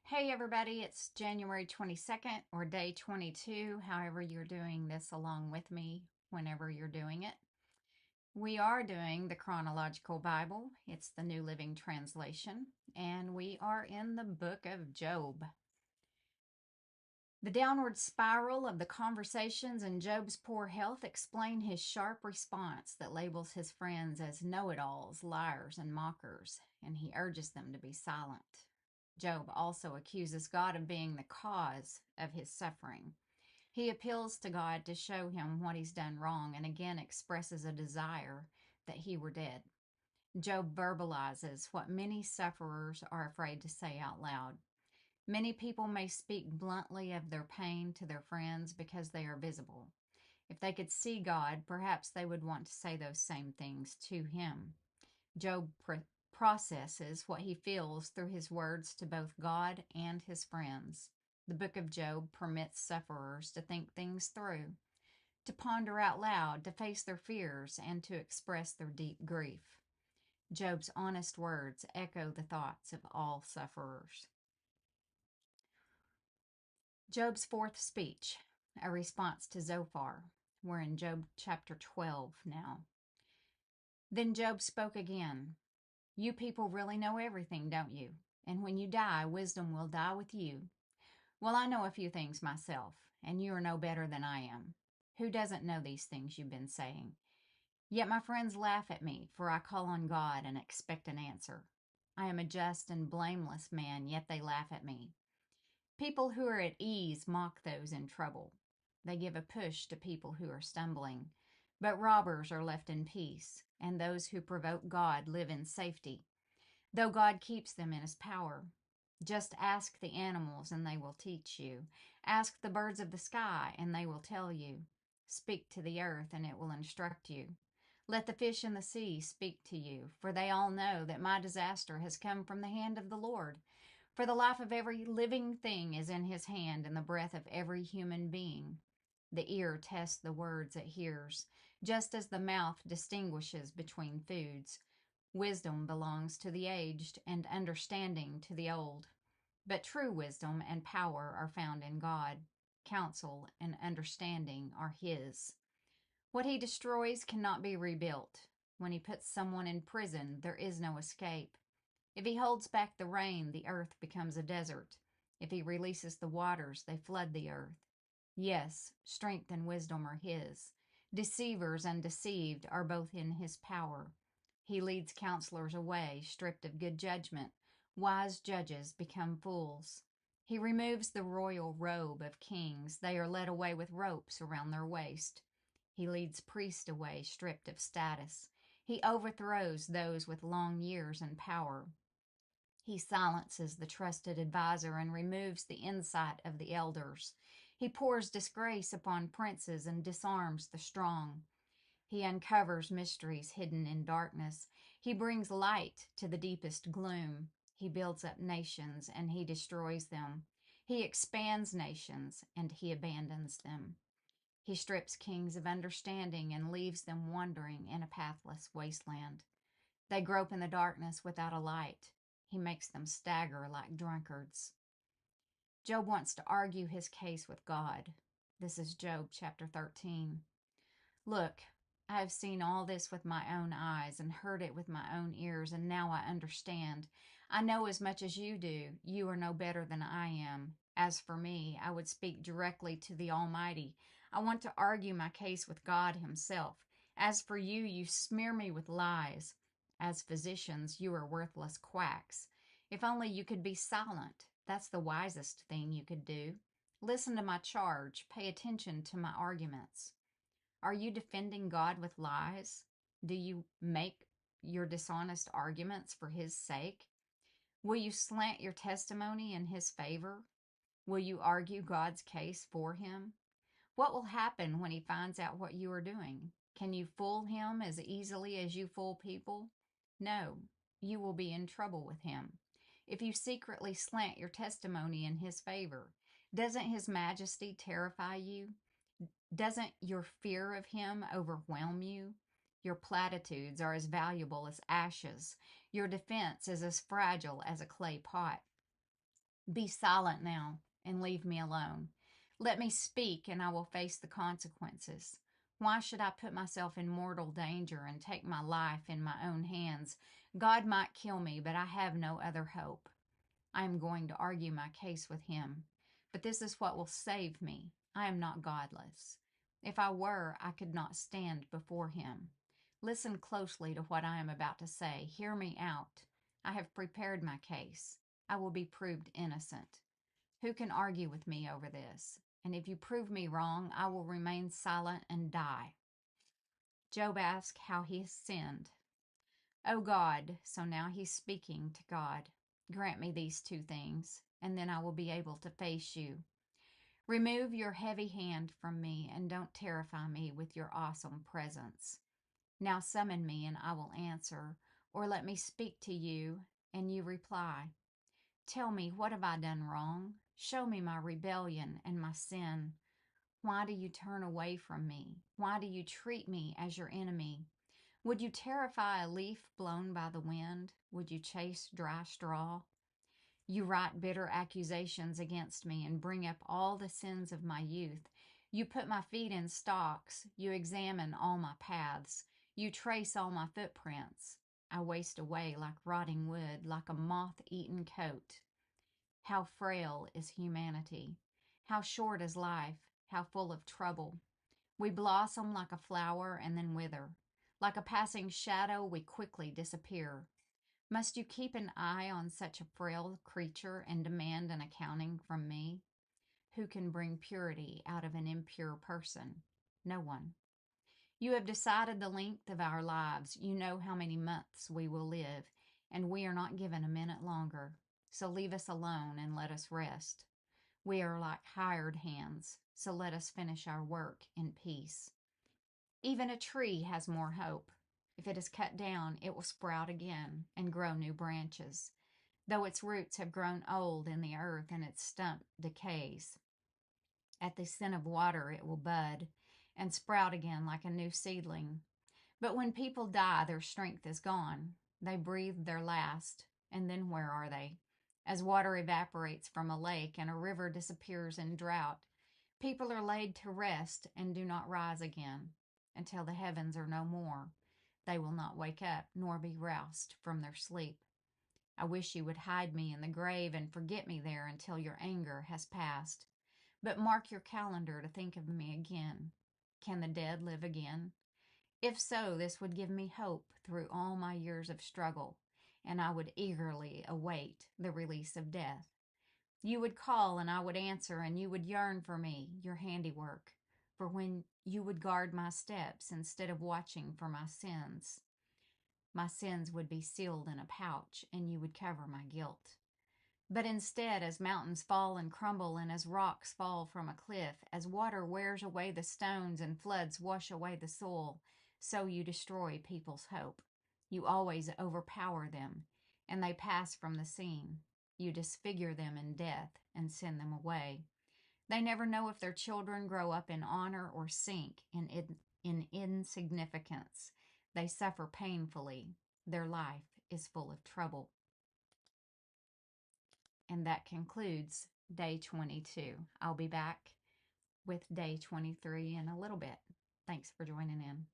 Hey everybody, it's January 22nd or day 22, however you're doing this along with me whenever you're doing it. We are doing the Chronological Bible. It's the New Living Translation, and we are in the book of Job. The downward spiral of the conversations and Job's poor health explain his sharp response that labels his friends as know-it-alls, liars, and mockers, and he urges them to be silent. Job also accuses God of being the cause of his suffering. He appeals to God to show him what he's done wrong and again expresses a desire that he were dead. Job verbalizes what many sufferers are afraid to say out loud. Many people may speak bluntly of their pain to their friends because they are visible. If they could see God, perhaps they would want to say those same things to him. Job processes what he feels through his words to both God and his friends. The book of Job permits sufferers to think things through, to ponder out loud, to face their fears, and to express their deep grief. Job's honest words echo the thoughts of all sufferers. Job's fourth speech, a response to Zophar. We're in Job chapter 12 now. Then Job spoke again. You people really know everything, don't you? And when you die, wisdom will die with you. Well, I know a few things myself, and you are no better than I am. Who doesn't know these things you've been saying? Yet my friends laugh at me, for I call on God and expect an answer. I am a just and blameless man, yet they laugh at me. People who are at ease mock those in trouble. They give a push to people who are stumbling. But robbers are left in peace, and those who provoke God live in safety, though God keeps them in his power. Just ask the animals, and they will teach you. Ask the birds of the sky, and they will tell you. Speak to the earth, and it will instruct you. Let the fish in the sea speak to you, for they all know that my disaster has come from the hand of the Lord. For the life of every living thing is in his hand, and the breath of every human being. The ear tests the words it hears, just as the mouth distinguishes between foods. Wisdom belongs to the aged, and understanding to the old. But true wisdom and power are found in God. Counsel and understanding are his. What he destroys cannot be rebuilt. When he puts someone in prison, there is no escape. If he holds back the rain, the earth becomes a desert. If he releases the waters, they flood the earth. Yes, strength and wisdom are his. Deceivers and deceived are both in his power. He leads counselors away, stripped of good judgment. Wise judges become fools. He removes the royal robe of kings. They are led away with ropes around their waist. He leads priests away, stripped of status. He overthrows those with long years and power. He silences the trusted adviser and removes the insight of the elders. He pours disgrace upon princes and disarms the strong. He uncovers mysteries hidden in darkness. He brings light to the deepest gloom. He builds up nations and he destroys them. He expands nations and he abandons them. He strips kings of understanding and leaves them wandering in a pathless wasteland. They grope in the darkness without a light. He makes them stagger like drunkards. Job wants to argue his case with God. This is Job chapter 13. Look, I have seen all this with my own eyes and heard it with my own ears, and now I understand. I know as much as you do. You are no better than I am. As for me, I would speak directly to the Almighty. I want to argue my case with God himself. As for you, you smear me with lies. As physicians, you are worthless quacks. If only you could be silent. That's the wisest thing you could do. Listen to my charge. Pay attention to my arguments. Are you defending God with lies? Do you make your dishonest arguments for his sake? Will you slant your testimony in his favor? Will you argue God's case for him? What will happen when he finds out what you are doing? Can you fool him as easily as you fool people? No, you will be in trouble with him. If you secretly slant your testimony in his favor, doesn't his majesty terrify you? Doesn't your fear of him overwhelm you? Your platitudes are as valuable as ashes. Your defense is as fragile as a clay pot. Be silent now and leave me alone. Let me speak and I will face the consequences. Why should I put myself in mortal danger and take my life in my own hands? God might kill me, but I have no other hope. I am going to argue my case with him. But this is what will save me. I am not godless. If I were, I could not stand before him. Listen closely to what I am about to say. Hear me out. I have prepared my case. I will be proved innocent. Who can argue with me over this? And if you prove me wrong, I will remain silent and die. Job asked how he has sinned. Oh God, so now he's speaking to God. Grant me these two things, and then I will be able to face you. Remove your heavy hand from me, and don't terrify me with your awesome presence. Now summon me, and I will answer, or let me speak to you, and you reply. Tell me, what have I done wrong? Show me my rebellion and my sin. Why do you turn away from me? Why do you treat me as your enemy? Would you terrify a leaf blown by the wind? Would you chase dry straw? You write bitter accusations against me and bring up all the sins of my youth. You put my feet in stocks. You examine all my paths. You trace all my footprints. I waste away like rotting wood, like a moth-eaten coat. How frail is humanity. How short is life. How full of trouble. We blossom like a flower and then wither. Like a passing shadow, we quickly disappear. Must you keep an eye on such a frail creature and demand an accounting from me? Who can bring purity out of an impure person? No one. You have decided the length of our lives. You know how many months we will live, and we are not given a minute longer. So leave us alone and let us rest. We are like hired hands, so let us finish our work in peace. Even a tree has more hope. If it is cut down, it will sprout again and grow new branches. Though its roots have grown old in the earth and its stump decays, at the scent of water it will bud and sprout again like a new seedling. But when people die, their strength is gone. They breathe their last, and then where are they? As water evaporates from a lake and a river disappears in drought, people are laid to rest and do not rise again. Until the heavens are no more, they will not wake up nor be roused from their sleep. I wish you would hide me in the grave and forget me there until your anger has passed. But mark your calendar to think of me again. Can the dead live again? If so, this would give me hope through all my years of struggle, and I would eagerly await the release of death. You would call and I would answer, and you would yearn for me, your handiwork, for when you would guard my steps instead of watching for my sins would be sealed in a pouch, and you would cover my guilt. But instead, as mountains fall and crumble, and as rocks fall from a cliff, as water wears away the stones and floods wash away the soil, so you destroy people's hope. You always overpower them, and they pass from the scene. You disfigure them in death and send them away. They never know if their children grow up in honor or sink in insignificance. They suffer painfully. Their life is full of trouble. And that concludes day 22. I'll be back with day 23 in a little bit. Thanks for joining in.